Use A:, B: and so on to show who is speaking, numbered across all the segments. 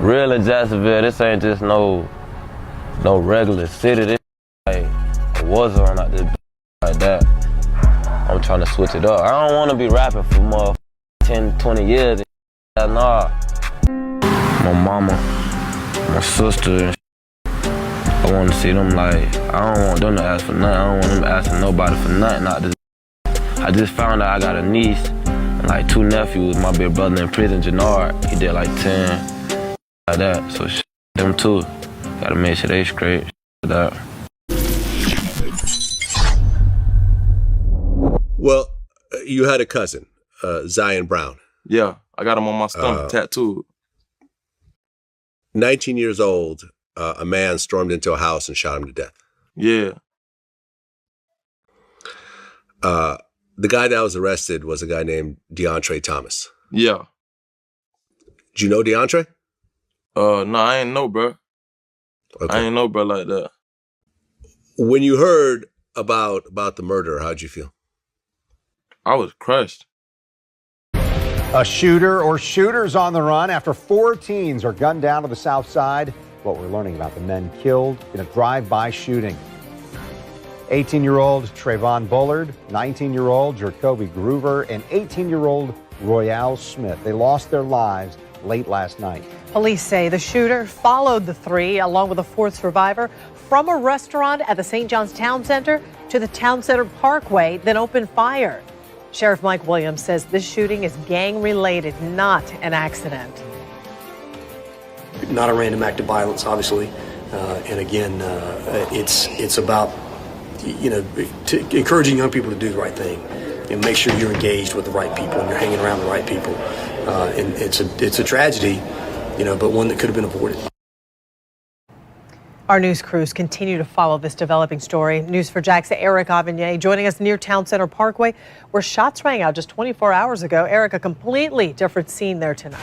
A: real in Jacksonville. This ain't just no regular city. This like a war zone out there like that. I'm trying to switch it up. I don't want to be rapping for more 10, 20 years. Nah. My mama, my sister, I want to see them like, I don't want them to ask for nothing. I don't want them asking nobody for nothing. I just found out I got a niece and like 2 nephews. My big brother in prison, Jannard, he did like 10, like that. So them too, gotta make sure they straight. That.
B: Well, you had a cousin, Zion Brown.
C: Yeah, I got him on my stomach tattooed.
B: 19 years old, a man stormed into a house and shot him to death.
C: Yeah.
B: The guy that was arrested was a guy named DeAndre Thomas.
C: Yeah.
B: Do you know DeAndre?
C: No, I ain't know, bro.
B: Okay.
C: I ain't know, bro, like that.
B: When you heard about the murder, how'd you feel?
C: I was crushed.
D: A shooter or shooters on the run after 4 teens are gunned down to the south side. What we're learning about the men killed in a drive-by shooting. 18-year-old Trayvon Bullard, 19-year-old Jacoby Groover, and 18-year-old Royale Smith. They lost their lives late last night.
E: Police say the shooter followed the 3, along with a 4th survivor, from a restaurant at the St. John's Town Center to the Town Center Parkway, then opened fire. Sheriff Mike Williams says this shooting is gang-related, not an accident.
F: Not a random act of violence, obviously, and again, it's about encouraging young people to do the right thing and make sure you're engaged with the right people and you're hanging around the right people. And it's a tragedy, but one that could have been avoided.
E: Our news crews continue to follow this developing story. News4JAX's Eric Avignon joining us near Town Center Parkway, where shots rang out just 24 hours ago. Eric, a completely different scene there tonight.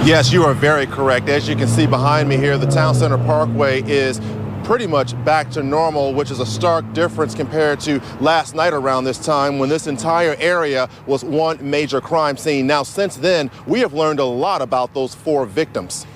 G: Yes, you are very correct. As you can see behind me here, the Town Center Parkway is pretty much back to normal, which is a stark difference compared to last night around this time when this entire area was one major crime scene. Now, since then, we have learned a lot about those 4 victims.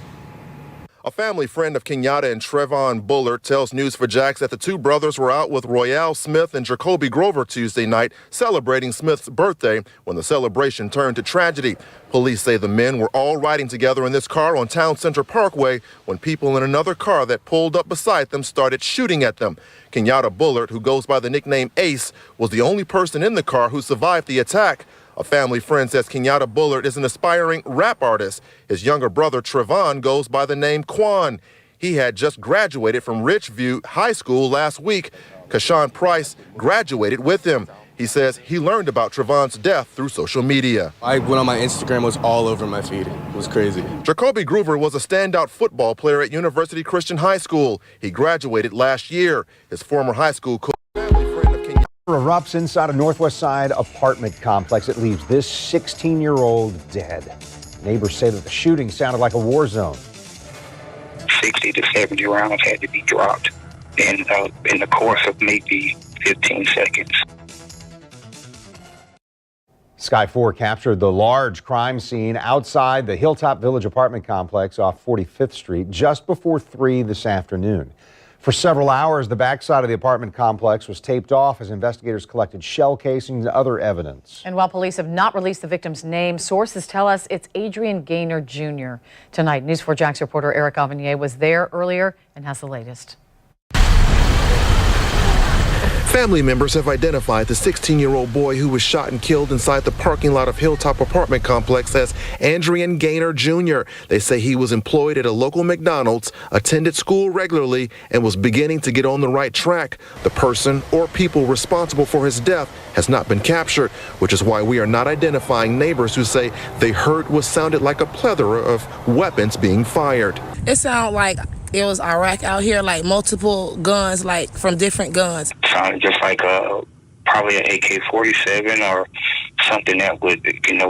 G: A family friend of Kenyatta and Trayvon Bullard tells News4JAX that the 2 brothers were out with Royale Smith and Jacoby Groover Tuesday night celebrating Smith's birthday when the celebration turned to tragedy. Police say the men were all riding together in this car on Town Center Parkway when people in another car that pulled up beside them started shooting at them. Kenyatta Bullard, who goes by the nickname Ace, was the only person in the car who survived the attack. A family friend says Kenyatta Bullard is an aspiring rap artist. His younger brother, Trayvon, goes by the name Quan. He had just graduated from Ridgeview High School last week. Kashawn Price graduated with him. He says he learned about Trayvon's death through social media.
H: I went on my Instagram, it was all over my feed. It was crazy.
G: Jacoby Groover was a standout football player at University Christian High School. He graduated last year. His former high school coach,
D: Erupts inside a Northwest Side apartment complex. It leaves this 16-year-old dead. Neighbors say that the shooting sounded like a war zone.
I: 60 to 70 rounds had to be dropped in the course of maybe 15 seconds.
D: Sky 4 captured the large crime scene outside the Hilltop Village apartment complex off 45th Street just before 3 this afternoon. For several hours, the backside of the apartment complex was taped off as investigators collected shell casings and other evidence.
E: And while police have not released the victim's name, sources tell us it's Adrian Gaynor Jr. Tonight, News4JAX reporter Eric Avignon was there earlier and has the latest.
G: Family members have identified the 16-year-old boy who was shot and killed inside the parking lot of Hilltop apartment complex as Adrian Gaynor Jr. They say he was employed at a local McDonald's, attended school regularly, and was beginning to get on the right track. The person or people responsible for his death has not been captured, which is why we are not identifying neighbors who say they heard what sounded like a plethora of weapons being fired.
J: It sounded like it was Iraq out here, like multiple guns, like from different guns.
I: Sounded just like probably an AK-47 or something that would,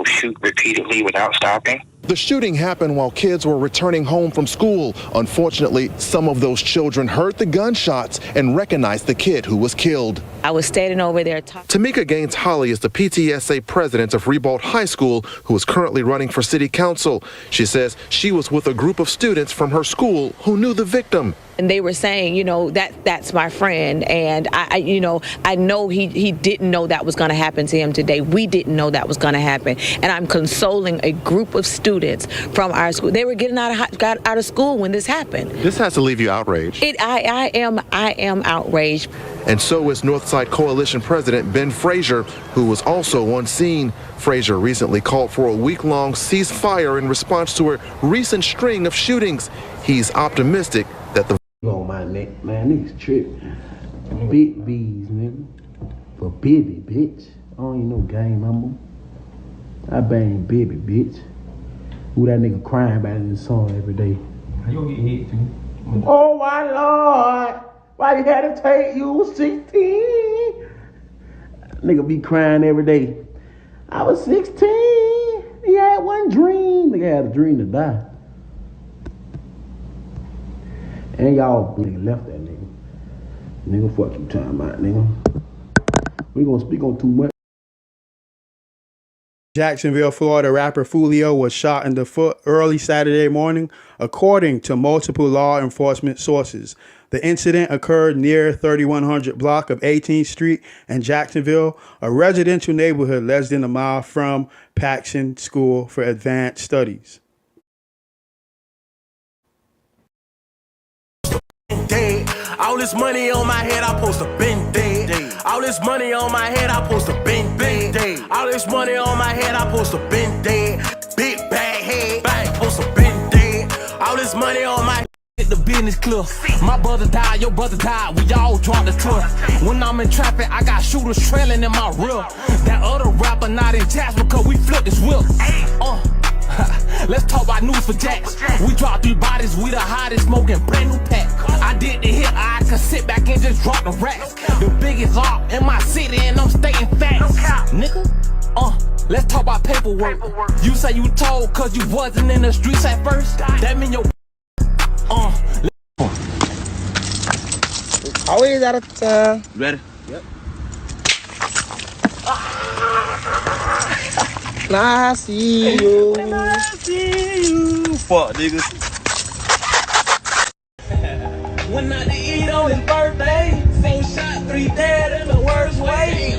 I: shoot repeatedly without stopping.
G: The shooting happened while kids were returning home from school. Unfortunately, some of those children heard the gunshots and recognized the kid who was killed.
K: I was standing over there talking.
G: Tamika Gaines Holly is the PTSA president of Ribault High School, who is currently running for city council. She says she was with a group of students from her school who knew the victim.
K: And they were saying, you know, that's my friend. And I know he didn't know that was going to happen to him today. We didn't know that was going to happen. And I'm consoling a group of students from our school. They were got out of school when this happened.
G: This has to leave you outraged.
K: I am outraged.
G: And so is Northside Coalition President Ben Frazier, who was also on scene. Frazier recently called for a week-long ceasefire in response to a recent string of shootings. He's optimistic that the
L: on my neck, man, niggas tripping. Big B's, nigga. For baby, bitch. I don't even know game number. I bang baby, bitch. Who that nigga crying about in the song every day? How you gonna get hit, too? Oh my Lord! Why you had to take you 16? Nigga be crying every day. I was 16. He had one dream. Nigga had a dream to die. And y'all nigga left that nigga. Nigga, fuck you talking about, nigga. We gonna speak on too much.
M: Jacksonville, Florida rapper Julio was shot in the foot early Saturday morning, according to multiple law enforcement sources. The incident occurred near 3100 block of 18th Street in Jacksonville, a residential neighborhood less than a mile from Paxson School for Advanced Studies.
N: All this money on my head, I post a been dead. All this money on my head, I post a been dead. All this money on my head, I post a been dead. Big bag head, bang, post a been dead. All this money on my head, the business clear. My brother died, your brother died, we all dropped the trust. When I'm in traffic, I got shooters trailing in my rear. That other rapper not in Jacksonville, cause we flipped his whip. Let's talk about news for Jacks. We dropped 3 bodies, we the hottest, smoking brand new pack. I did the hit, I could sit back and just drop the racks. The biggest op in my city and I'm staying fast. Nigga, let's talk about paperwork. You say you told cause you wasn't in the streets at first. That mean your
J: Always out of time.
N: Ready?
J: Yep. Nah, I see you.
N: I see you. Fuck, niggas. Went out to eat on his birthday. 4 shot, 3 dead in the worst way.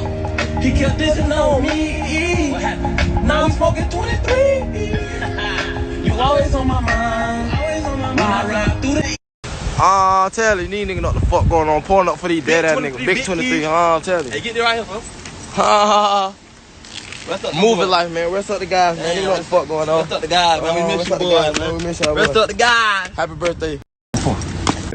N: He kept dissing on me. What happened? Now I'm smoking 23. You always on my mind. Always on my mind. When I ride through the
H: I'm telling you, these niggas know what the fuck going on. Pulling up for these dead ass niggas. Big 23, I'm telling you.
N: Hey, get there right here, folks.
H: Moving life, man. Rest up the guys, man. You know what the fuck going on.
N: Rest up the guys, man. We miss you, boys, man.
H: We miss y'all,
N: Rest up the guys.
H: Happy birthday.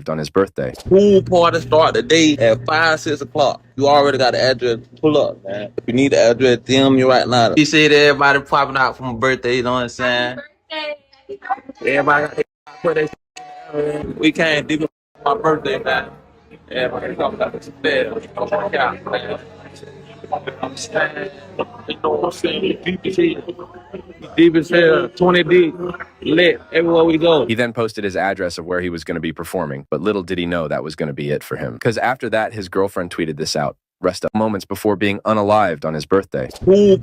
O: On his birthday.
N: Pool party start the day at 5, 6 o'clock. You already got the address. Pull up, man. If you need the address, DM me right now. You see everybody popping out for my birthday, you know what I'm saying? Everybody put their we can't do my birthday, man. Everybody come back to bed. Come on out, man. I'm saying, you know what I'm saying? Deep as hell, 20 deep, lit everywhere we go.
O: He then posted his address of where he was going to be performing, but little did he know that was going to be it for him. Because after that, his girlfriend tweeted this out, rest up moments before being unalived on his birthday.
N: Pool